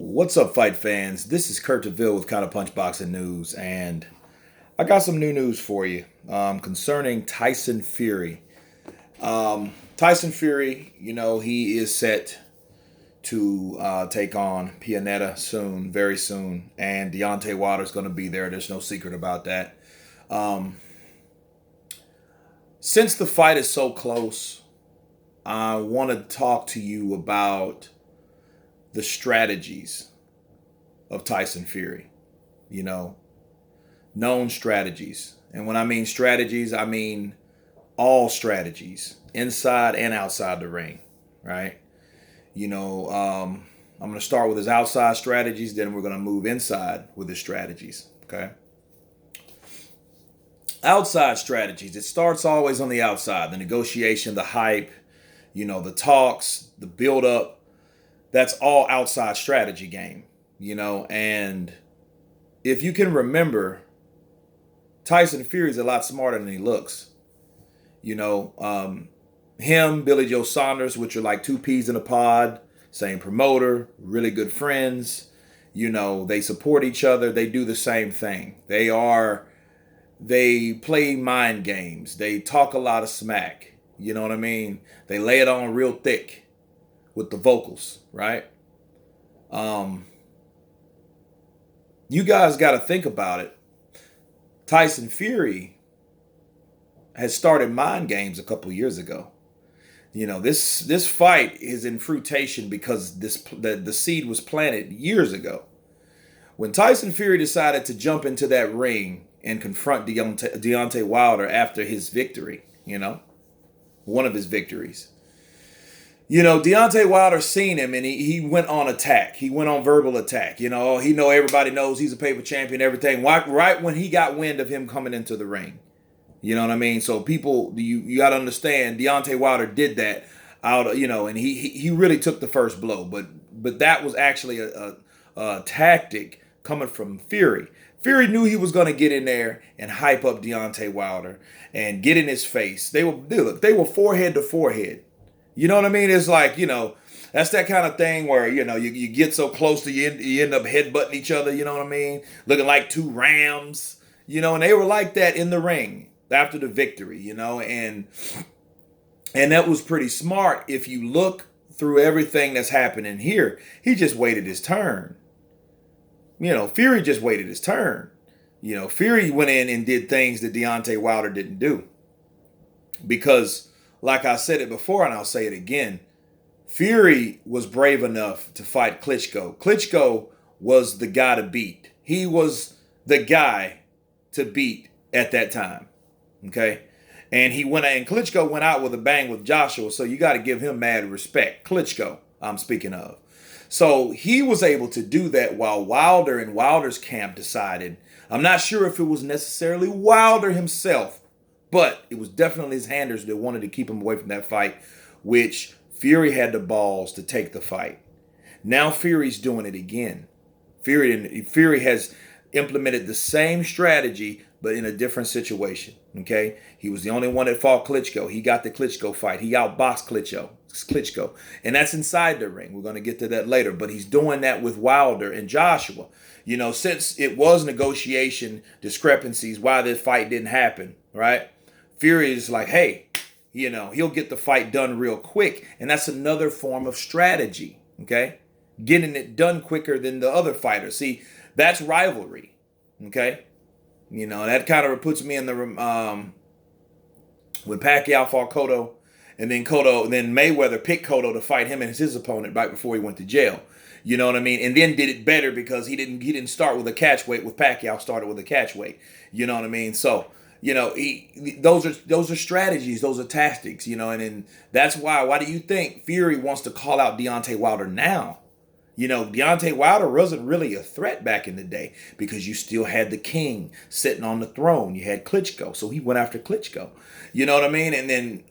What's up, fight fans? This is Kurt DeVille with Kind of Punch Boxing News, and I got some new news for you concerning Tyson Fury. Tyson Fury, he is set to take on Pianetta soon, very soon, and Deontay Wilder's going to be there. There's no secret about that. Um, since the fight is so close, I want to talk to you about the strategies of Tyson Fury. You know, known strategies. And when I mean strategies, I mean all strategies, inside and outside the ring, right? I'm going to start with his outside strategies, then we're going to move inside with his strategies, okay? Outside strategies, it starts always on the outside, the negotiation, the hype, the talks, the build up. That's all outside strategy game, and if you can remember, Tyson Fury's a lot smarter than he looks. Him, Billy Joe Saunders, which are like two peas in a pod, same promoter, really good friends. They support each other. They do the same thing. They play mind games. They talk a lot of smack. You know what I mean? They lay it on real thick with the vocals, right? You guys got to think about it. Tyson Fury has started mind games a couple years ago. This fight is in fruition because the seed was planted years ago. When Tyson Fury decided to jump into that ring and confront Deontay Wilder after his victory, one of his victories. Deontay Wilder seen him and he went on attack. He went on verbal attack. Everybody knows he's a paper champion, everything. Right when he got wind of him coming into the ring. You know what I mean? So people, you got to understand, Deontay Wilder did that and he really took the first blow. But that was actually a tactic coming from Fury. Fury knew he was going to get in there and hype up Deontay Wilder and get in his face. They were forehead to forehead. You know what I mean? It's like, that's that kind of thing where, you get so close to you end up headbutting each other, you know what I mean? Looking like two rams, and they were like that in the ring after the victory, and that was pretty smart. If you look through everything that's happening here, he just waited his turn. Fury just waited his turn. Fury went in and did things that Deontay Wilder didn't do. Because, like I said it before, and I'll say it again, Fury was brave enough to fight Klitschko. Klitschko was the guy to beat. He was the guy to beat at that time. Okay? And Klitschko went out with a bang with Joshua, so you got to give him mad respect. Klitschko, I'm speaking of. So he was able to do that while Wilder and Wilder's camp decided. I'm not sure if it was necessarily Wilder himself, but it was definitely his handlers that wanted to keep him away from that fight, which Fury had the balls to take the fight. Now Fury's doing it again. Fury has implemented the same strategy, but in a different situation. Okay, he was the only one that fought Klitschko. He got the Klitschko fight. He outboxed Klitschko, and that's inside the ring. We're going to get to that later, but he's doing that with Wilder and Joshua. Since it was negotiation discrepancies why this fight didn't happen, right? Fury is like, hey, he'll get the fight done real quick, and that's another form of strategy. Okay, getting it done quicker than the other fighter. See, that's rivalry. Okay. That kind of puts me in the when Pacquiao fought Cotto, and then Mayweather picked Cotto to fight him and his opponent right before he went to jail. You know what I mean? And then did it better because he didn't start with a catch weight. With Pacquiao started with a catch weight. You know what I mean? So those are strategies, those are tactics. And that's why do you think Fury wants to call out Deontay Wilder now? Deontay Wilder wasn't really a threat back in the day because you still had the king sitting on the throne. You had Klitschko, so he went after Klitschko. You know what I mean? And then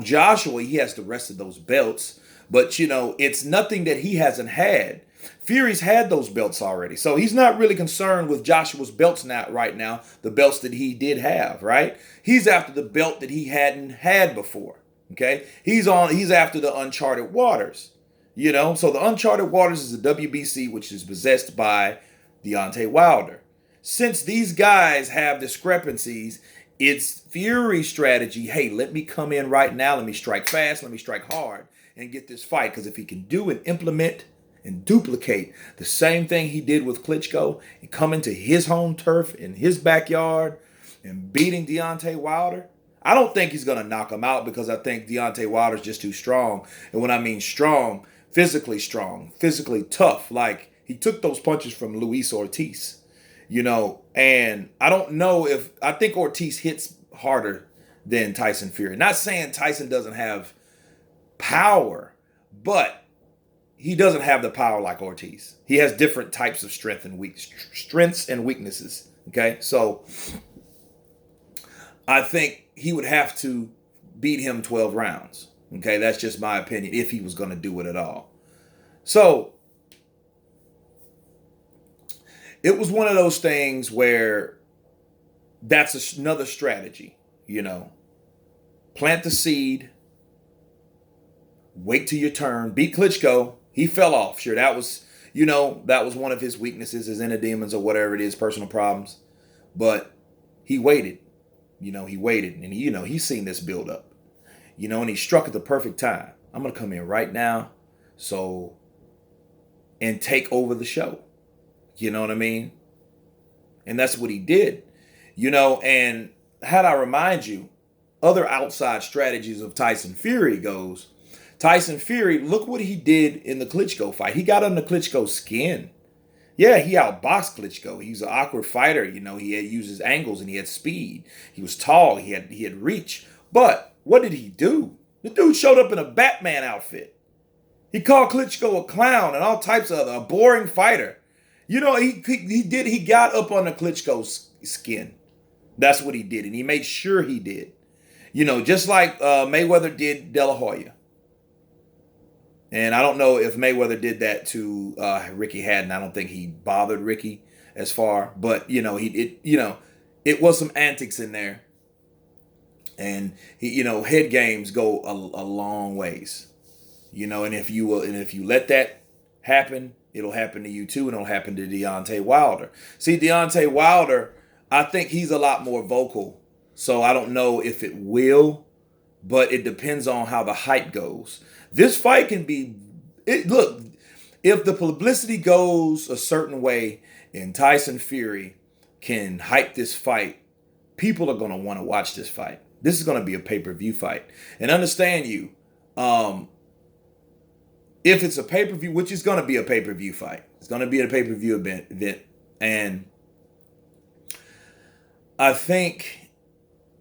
Joshua, he has the rest of those belts, but it's nothing that he hasn't had. Fury's had those belts already, so he's not really concerned with Joshua's belts right now, the belts that he did have, right? He's after the belt that he hadn't had before. Okay, he's after the uncharted waters. So the uncharted waters is the WBC, which is possessed by Deontay Wilder. Since these guys have discrepancies, it's Fury's strategy. Hey, let me come in right now. Let me strike fast. Let me strike hard and get this fight. Because if he can do and implement and duplicate the same thing he did with Klitschko and come into his home turf in his backyard and beating Deontay Wilder, I don't think he's going to knock him out because I think Deontay Wilder's just too strong. And when I mean strong, physically tough. Like he took those punches from Luis Ortiz. And I don't know I think Ortiz hits harder than Tyson Fury. Not saying Tyson doesn't have power, but he doesn't have the power like Ortiz. He has different types of strengths and weaknesses. Okay, so I think he would have to beat him 12 rounds. Okay, that's just my opinion if he was going to do it at all. So it was one of those things where that's another strategy. Plant the seed, wait till your turn, beat Klitschko. He fell off. Sure, that was one of his weaknesses, his inner demons or whatever it is, personal problems. But he waited. He waited, and he's seen this build up. And he struck at the perfect time. I'm gonna come in right now, and take over the show. You know what I mean? And that's what he did. And had I remind you, other outside strategies of Tyson Fury goes, Tyson Fury, look what he did in the Klitschko fight. He got under Klitschko's skin. Yeah, he outboxed Klitschko. He's an awkward fighter. He had used his angles and he had speed. He was tall. He had reach. But what did he do? The dude showed up in a Batman outfit. He called Klitschko a clown and all types of a boring fighter. He got up on the Klitschko's skin. That's what he did, and he made sure he did. Just like Mayweather did De La Hoya. And I don't know if Mayweather did that to Ricky Hatton. I don't think he bothered Ricky as far, but it was some antics in there, and head games go a long ways. And if you let that happen, it'll happen to you too, and it'll happen to Deontay Wilder. See, Deontay Wilder, I think he's a lot more vocal, so I don't know if it will, but it depends on how the hype goes. This fight can be, look, if the publicity goes a certain way and Tyson Fury can hype this fight, people are going to want to watch this fight. This is going to be a pay-per-view fight. And understand if it's a pay-per-view, which is going to be a pay-per-view fight, it's going to be a pay-per-view event. And I think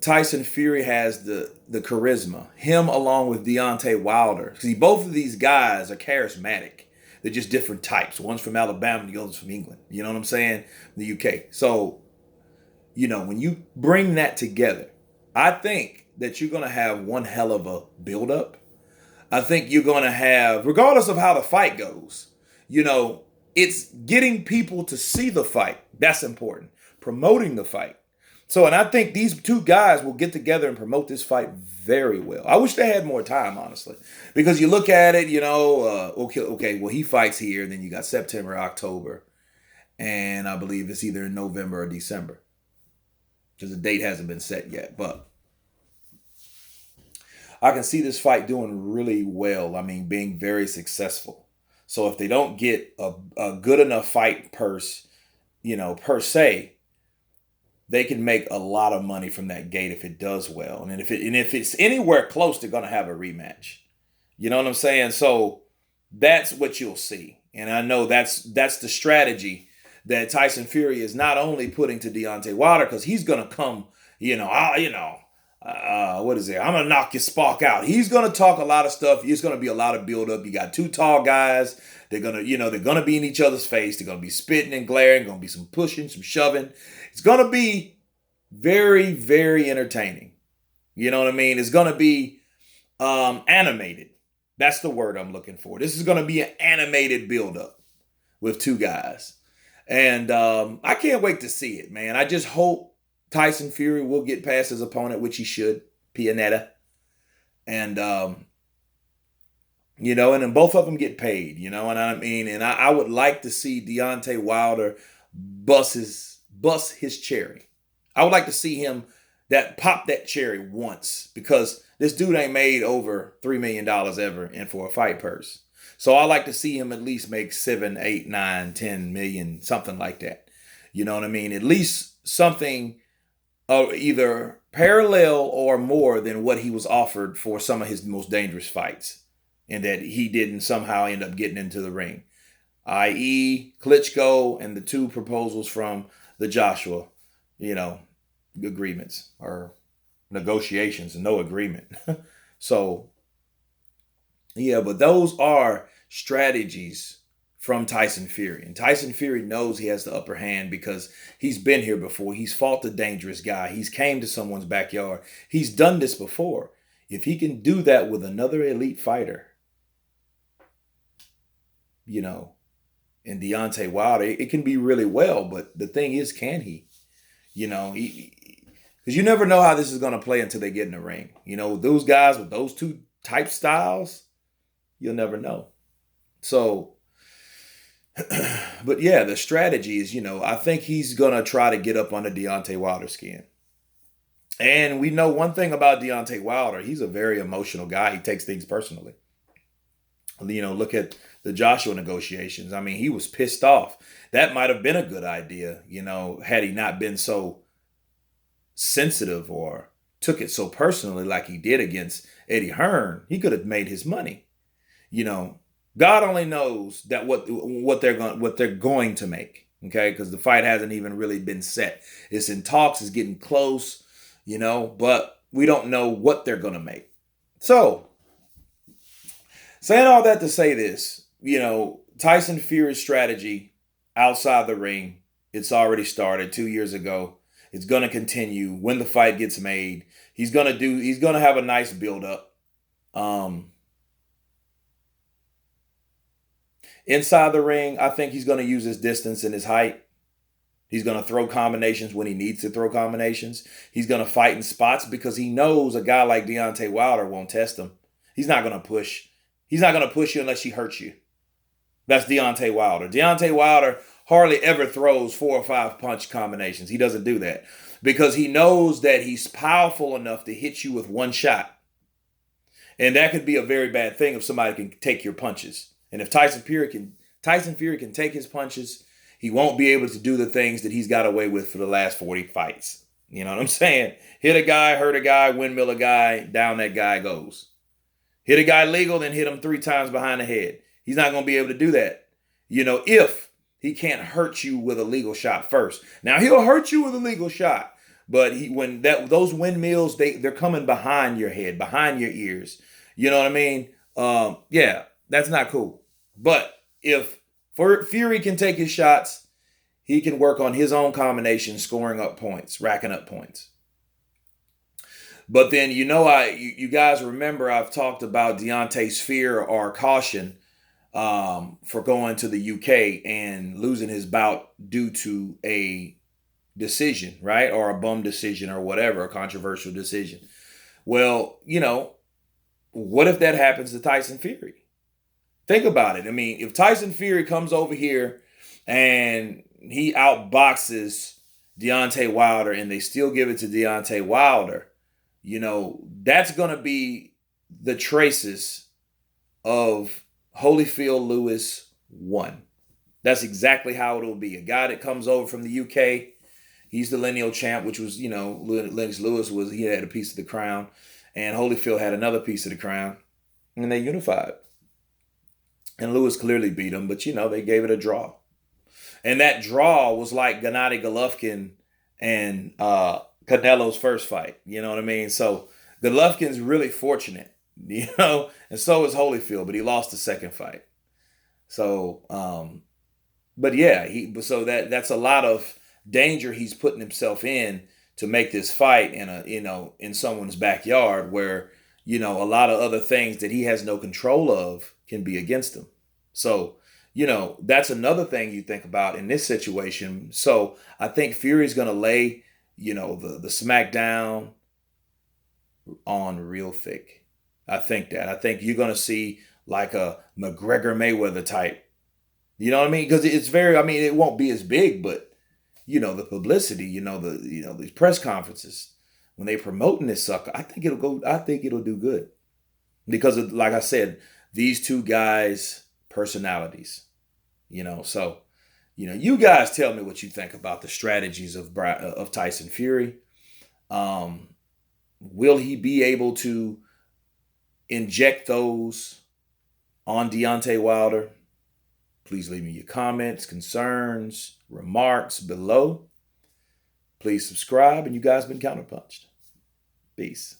Tyson Fury has the charisma. Him along with Deontay Wilder. See, both of these guys are charismatic. They're just different types. One's from Alabama, the other's from England. You know what I'm saying? The UK. So, when you bring that together, I think that you're going to have one hell of a build-up. I think you're going to have, regardless of how the fight goes, it's getting people to see the fight. That's important. Promoting the fight. So, and I think these two guys will get together and promote this fight very well. I wish they had more time, honestly. Because you look at it, well, he fights here, then you got September, October, and I believe it's either in November or December. Because the date hasn't been set yet. But I can see this fight doing really well. I mean, being very successful. So if they don't get a good enough fight per se, they can make a lot of money from that gate if it does well. And if it's anywhere close, they're going to have a rematch. You know what I'm saying? So that's what you'll see. And I know that's the strategy that Tyson Fury is not only putting to Deontay Wilder, because he's going to come, what is it? I'm going to knock your spark out. He's going to talk a lot of stuff. There's going to be a lot of build up. You got two tall guys. They're going to be in each other's face. They're going to be spitting and glaring. Going to be some pushing, some shoving. It's going to be very, very entertaining. You know what I mean? It's going to be animated. That's the word I'm looking for. This is going to be an animated build-up with two guys. And I can't wait to see it, man. I just hope Tyson Fury will get past his opponent, which he should, Pianetta. And and then both of them get paid, and I mean, and I would like to see Deontay Wilder bust his cherry. I would like to see him that pop that cherry once because this dude ain't made over $3 million ever and for a fight purse. So I like to see him at least make 7, 8, 9, 10 million, something like that. You know what I mean? At least something either parallel or more than what he was offered for some of his most dangerous fights, and that he didn't somehow end up getting into the ring, i.e., Klitschko and the two proposals from the Joshua, you know, agreements or negotiations and no agreement. So, yeah, but those are strategies from Tyson Fury. And Tyson Fury knows he has the upper hand because he's been here before. He's fought the dangerous guy. He's came to someone's backyard. He's done this before. If he can do that with another elite fighter, you know, in Deontay Wilder, it can be really well. But the thing is, can he? Because you never know how this is going to play until they get in the ring. Those guys with those two type styles, you'll never know. So, but yeah, the strategy is, I think he's going to try to get up under Deontay Wilder's skin. And we know one thing about Deontay Wilder. He's a very emotional guy. He takes things personally. Look at the Joshua negotiations. I mean, he was pissed off. That might have been a good idea, had he not been so sensitive or took it so personally like he did against Eddie Hearn. He could have made his money. God only knows that what they're going to make. Okay, because the fight hasn't even really been set. It's in talks. It's getting close. But we don't know what they're gonna make. So, saying all that to say this, Tyson Fury's strategy outside the ring, it's already started 2 years ago. It's going to continue when the fight gets made. He's going to have a nice build up. Inside the ring, I think he's going to use his distance and his height. He's going to throw combinations when he needs to throw combinations. He's going to fight in spots because he knows a guy like Deontay Wilder won't test him. He's not going to push. He's not going to push you unless he hurts you. That's Deontay Wilder. Deontay Wilder hardly ever throws 4 or 5 punch combinations. He doesn't do that because he knows that he's powerful enough to hit you with one shot. And that could be a very bad thing if somebody can take your punches. And if Tyson Fury can take his punches, he won't be able to do the things that he's got away with for the last 40 fights. You know what I'm saying? Hit a guy, hurt a guy, windmill a guy, down that guy goes. Hit a guy legal, then hit him 3 times behind the head. He's not going to be able to do that. If he can't hurt you with a legal shot first. Now, he'll hurt you with a legal shot. But those windmills, they're coming behind your head, behind your ears. You know what I mean? Yeah, that's not cool. But if Fury can take his shots, he can work on his own combinations, scoring up points, racking up points. But then, you guys remember I've talked about Deontay's fear or caution for going to the UK and losing his bout due to a decision, right? Or a bum decision or whatever, a controversial decision. Well, what if that happens to Tyson Fury? Think about it. I mean, if Tyson Fury comes over here and he outboxes Deontay Wilder and they still give it to Deontay Wilder, that's going to be the traces of Holyfield Lewis 1. That's exactly how it'll be. A guy that comes over from the UK, he's the lineal champ, which was, Lennox Lewis he had a piece of the crown, and Holyfield had another piece of the crown, and they unified. And Lewis clearly beat him, but, they gave it a draw. And that draw was like Gennady Golovkin and Canelo's first fight. You know what I mean? So Golovkin's really fortunate, and so is Holyfield, but he lost the second fight. So, but yeah, that's a lot of danger he's putting himself in to make this fight in someone's backyard where, a lot of other things that he has no control of can be against him. So, that's another thing you think about in this situation. So I think Fury's going to lay, the smackdown on real thick. I think you're going to see like a McGregor Mayweather type. You know what I mean? Because it's very. I mean, it won't be as big, but the publicity. These press conferences when they promoting this sucker. I think it'll go. I think it'll do good because of, like I said, these two guys' personalities. So you guys tell me what you think about the strategies of Tyson Fury. Um, will he be able to inject those on Deontay Wilder? Please leave me your comments, concerns, remarks below. Please subscribe, and you guys been counterpunched. Peace.